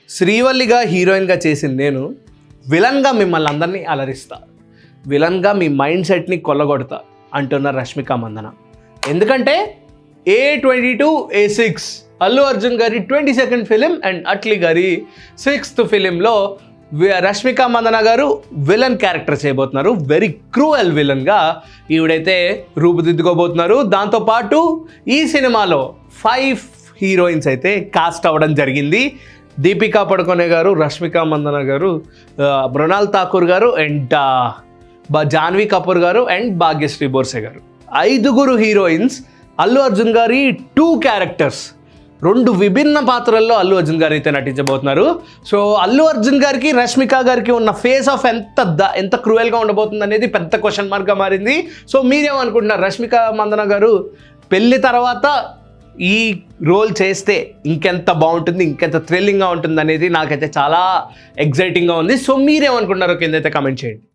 శ్రీవల్లిగా హీరోయిన్గా చేసింది నేను, విలన్గా మిమ్మల్ని అందరినీ అలరిస్తా, విలన్గా మీ మైండ్ సెట్ని కొల్లగొడతా అంటున్న రష్మిక మందన. ఎందుకంటే A22A6 అల్లు అర్జున్ గారి 22nd ఫిలిం అండ్ అట్లీ గారి 6th ఫిలింలో రష్మిక మందన గారు విలన్ క్యారెక్టర్ చేయబోతున్నారు. వెరీ క్రూయల్ విలన్గా ఈవిడైతే రూపుదిద్దుకోబోతున్నారు. దాంతోపాటు ఈ సినిమాలో 5 హీరోయిన్స్ అయితే కాస్ట్ అవ్వడం జరిగింది. దీపికా పడుకొనే గారు, రష్మిక మందన గారు, మృణాల్ ఠాకూర్ గారు అండ్ జాన్వీ కపూర్ గారు అండ్ భాగ్యశ్రీ బోర్సే గారు. 5 హీరోయిన్స్. అల్లు అర్జున్ గారి 2 క్యారెక్టర్స్, 2 విభిన్న పాత్రల్లో అల్లు అర్జున్ గారు అయితే నటించబోతున్నారు. సో అల్లు అర్జున్ గారికి రష్మిక గారికి ఉన్న ఫేస్ ఆఫ్ ఎంత క్రూయల్గా ఉండబోతుంది అనేది పెద్ద క్వశ్చన్ మార్క్గా మారింది. సో మీరేమనుకుంటున్నారు? రష్మిక మందన గారు పెళ్లి తర్వాత ఈ రోల్ చేస్తే ఇంకెంత బాగుంటుంది, ఇంకెంత థ్రిల్లింగ్గా ఉంటుంది అనేది నాకైతే చాలా ఎగ్జైటింగ్గా ఉంది. సో మీరేమనుకుంటున్నారో కింద అయితే కమెంట్ చేయండి.